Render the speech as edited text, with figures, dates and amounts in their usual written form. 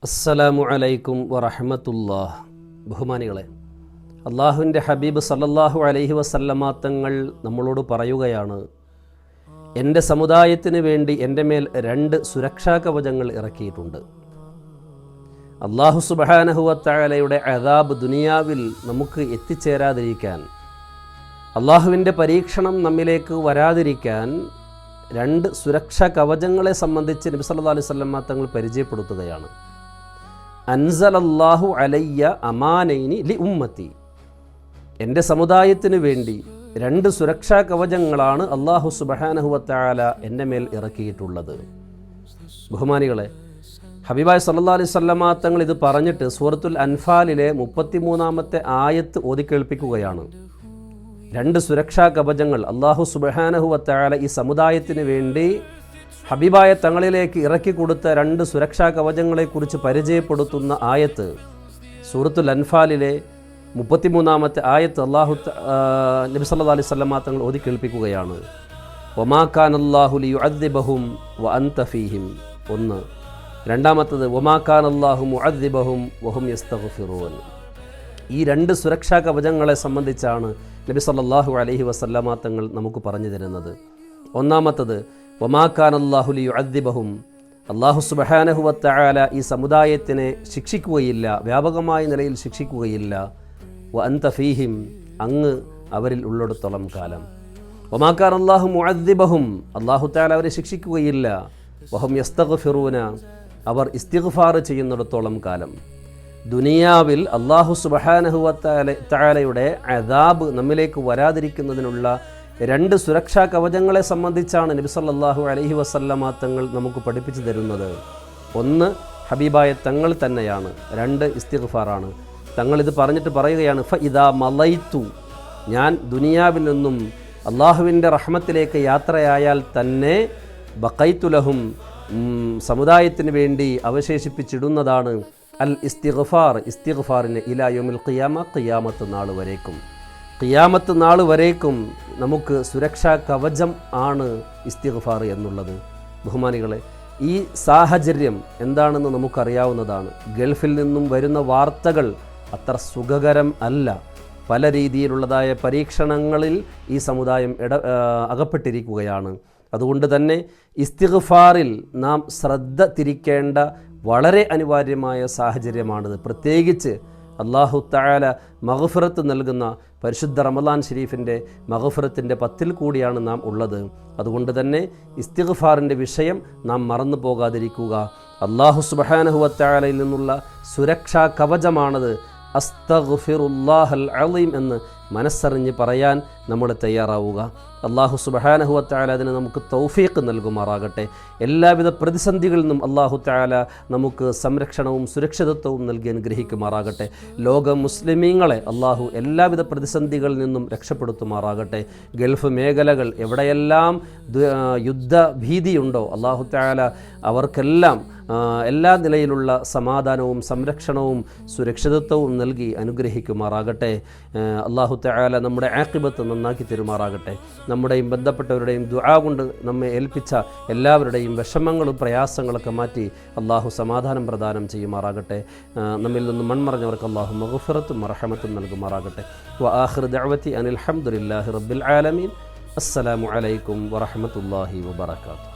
അസ്സലാമു അലൈക്കും വറഹ്മത്തുള്ളാഹ്. ബഹുമാനികളെ, അള്ളാഹുവിൻ്റെ ഹബീബ് സല്ലല്ലാഹു അലൈഹി വസല്ലമ തങ്ങൾ നമ്മളോട് പറയുകയാണ്, എൻ്റെ സമുദായത്തിന് വേണ്ടി എൻ്റെ മേൽ 2 സുരക്ഷാ കവചങ്ങൾ ഇറക്കിയിട്ടുണ്ട്. അള്ളാഹു സുബ്ഹാനഹു വ തആലയുടെ അദാബ് ദുനിയാവിൽ നമുക്ക് എത്തിച്ചേരാതിരിക്കാൻ, അള്ളാഹുവിൻ്റെ പരീക്ഷണം നമ്മിലേക്ക് വരാതിരിക്കാൻ 2 സുരക്ഷാ കവചങ്ങളെ സംബന്ധിച്ച് നബി സല്ലല്ലാഹു അലൈഹി വസല്ലമ തങ്ങൾ പരിചയപ്പെടുത്തുകയാണ്. അൻസലല്ലാഹു അലയ്യ അമാനൈനി ലി ഉമ്മത്തി, എൻ്റെ സമുദായത്തിന് വേണ്ടി 2 സുരക്ഷാ കവചങ്ങളാണ് അള്ളാഹു സുബ്ഹാനഹു വ തആല എൻ്റെ മേൽ ഇറക്കിയിട്ടുള്ളത്. ബഹുമാനികളെ, ഹബീബായ സല്ലല്ലാഹു അലൈഹി വസല്ലമ തങ്ങൾ ഇത് പറഞ്ഞിട്ട് സൂറത്തുൽ അൻഫാലിലെ 33-ാമത്തെ ആയത്ത് ഓതി കേൾപ്പിക്കുകയാണ്. 2 സുരക്ഷാ കവചങ്ങൾ അള്ളാഹു സുബ്ഹാനഹു വ തആല ഈ സമുദായത്തിന് വേണ്ടി ഹബീബായ തങ്ങളിലേക്ക് ഇറക്കി കൊടുത്ത 2 സുരക്ഷാ കവചങ്ങളെക്കുറിച്ച് പരിചയപ്പെടുത്തുന്ന ആയത്ത് സൂറത്തുൽ അൻഫാലിലെ 33-ാമത്തെ ആയത്ത് നബി സല്ലല്ലാഹു അലൈഹി വസല്ലമ തങ്ങൾ ഓതി കേൾപ്പിക്കുകയാണ്. വമാ കാനല്ലാഹു ലിയുഅദ്ദിബഹും വഅൻത ഫീഹിം. 1. രണ്ടാമത്തത് വമാ കാനല്ലാഹു മുഅദ്ദിബഹും വഹും യസ്തഗ്ഫിറൂൻ. ഈ 2 സുരക്ഷാ കവചങ്ങളെ സംബന്ധിച്ചാണ് നബി സല്ലല്ലാഹു അലൈഹി വസല്ലമ തങ്ങൾ നമുക്ക് പറഞ്ഞു തരുന്നത്. ഒന്നാമത്തത് വമാ കാനല്ലാഹു ലിയുഅദ്ദിബഹും, അല്ലാഹു സുബ്ഹാനഹു വ തആല ഈ സമുദായത്തിനെ ശിക്ഷിക്കുകയില്ല, വ്യാപകമായ നിലയിൽ ശിക്ഷിക്കുകയില്ല. വഅൻത ഫീഹിം, അങ്ങ് അവരിൽ ഉള്ളിടത്തോളം കാലം. വമാ കാനല്ലാഹു മുഅദ്ദിബഹും, അല്ലാഹു തആല അവരെ ശിക്ഷിക്കുകയില്ല. വഹും യസ്തഗ്ഫിറൂന, അവർ ഇസ്തിഗ്ഫാർ ചെയ്യുന്നിടത്തോളം കാലം. ദുനിയാവിൽ അല്ലാഹു സുബ്ഹാനഹു വ തആലയുടെ അദാബ് നമ്മിലേക്ക് വരാതിരിക്കുന്നതിനുള്ള 2 സുരക്ഷാ കവചങ്ങളെ സംബന്ധിച്ചാണ് നബി സല്ലല്ലാഹു അലൈഹി വസല്ലമ തങ്ങൾ നമുക്ക് പഠിപ്പിച്ചു തരുന്നത്. 1 ഹബീബായ തങ്ങൾ തന്നെയാണ്, 2 ഇസ്തിഗ്ഫാറാണ്. തങ്ങൾ ഇത് പറഞ്ഞിട്ട് പറയുകയാണ്, ഫഇദാ മലൈതു, ഞാൻ ദുനിയാവിൽ നിന്നും അള്ളാഹുവിൻ്റെ റഹ്മത്തിലേക്ക് യാത്രയായാൽ തന്നെ ബഖൈതു ലഹും, സമുദായത്തിന് വേണ്ടി അവശേഷിപ്പിച്ചിടുന്നതാണ് അൽ ഇസ്തിഗ്ഫാർ, ഇസ്തിഗ്ഫാറിന് ഇലാ യൗമിൽ ഖിയാമ, ഖിയാമത്ത് നാൾ വരേക്കും. ഖിയാമത്ത് നാൾ വരേക്കും നമുക്ക് സുരക്ഷാ കവചം ആണ് ഇസ്തിഗ്ഫാർ എന്നുള്ളത്. ബഹുമാനികളെ, ഈ സാഹചര്യം എന്താണെന്ന് നമുക്കറിയാവുന്നതാണ്. ഗൾഫിൽ നിന്നും വരുന്ന വാർത്തകൾ അത്ര സുഖകരം അല്ല. പല രീതിയിലുള്ളതായ പരീക്ഷണങ്ങളിൽ ഈ സമുദായം അകപ്പെട്ടിരിക്കുകയാണ്. അതുകൊണ്ട് തന്നെ ഇസ്തിഗ്ഫാറിൽ നാം ശ്രദ്ധ തിരിക്കേണ്ട വളരെ അനിവാര്യമായ സാഹചര്യമാണിത്. പ്രത്യേകിച്ച് അല്ലാഹു തആല മഗ്ഫിറത്ത് നൽകുന്ന പരിശുദ്ധ റമളാൻ ഷരീഫിൻ്റെ മഗ്ഫിറത്തിൻ്റെ 10-ൽ കൂടിയാണ് നാം ഉള്ളത്. അതുകൊണ്ട് തന്നെ ഇസ്തിഗ്ഫാറിൻ്റെ വിഷയം നാം മറന്നു പോകാതിരിക്കുക. അല്ലാഹു സുബ്ഹാനഹു വ തആലയിൽ നിന്നുള്ള സുരക്ഷാ കവചമാണത്. അസ്തഗ്ഫിറുല്ലാഹൽ അളീം എന്ന് മനസ്സറിഞ്ഞ് പറയാൻ നമ്മൾ തയ്യാറാവുക. അല്ലാഹു സുബ്ഹാനഹു വ തആല അതിന് നമുക്ക് തൗഫീഖ് നൽകുമാറാകട്ടെ. എല്ലാവിധ പ്രതിസന്ധികളിൽ നിന്നും അല്ലാഹു തആല നമുക്ക് സംരക്ഷണവും സുരക്ഷിതത്വവും നൽകി അനുഗ്രഹിക്കുമാറാകട്ടെ. ലോക മുസ്ലിമീങ്ങളെ അല്ലാഹു എല്ലാവിധ പ്രതിസന്ധികളിൽ നിന്നും രക്ഷപ്പെടുത്തുമാറാകട്ടെ. ഗൾഫ് മേഖലകൾ എവിടെയെല്ലാം യുദ്ധഭീതിയുണ്ടോ അല്ലാഹു തആല അവർക്കെല്ലാം എല്ലാ നിലയിലുള്ള സമാധാനവും സംരക്ഷണവും സുരക്ഷിതത്വവും നൽകി അനുഗ്രഹിക്കുമാറാകട്ടെ. അല്ലാഹു തആല നമ്മുടെ ആഖിബത്ത് നന്നാക്കി തരുമാറാകട്ടെ. നമ്മുടെയും ബന്ധപ്പെട്ടവരുടെയും ദുആ കൊണ്ട് നമ്മെ ഏൽപ്പിച്ച എല്ലാവരുടെയും വിഷമങ്ങളും പ്രയാസങ്ങളൊക്കെ മാറ്റി അല്ലാഹു സമാധാനം പ്രദാനം ചെയ്യുമാറാകട്ടെ. നമ്മിൽ നിന്നും മൺമറഞ്ഞവർക്ക് അല്ലാഹു മഗ്ഫിറത്തും റഹ്മത്തും നൽകുമാറാകട്ടെ. വ ആഖിറു ദഅവതി അനിൽ ഹംദുലില്ലാഹി റബ്ബിൽ ആലമീൻ. അസ്സലാമു അലൈക്കും വറഹ്മത്തുള്ളാഹി വബറകാതുഹു.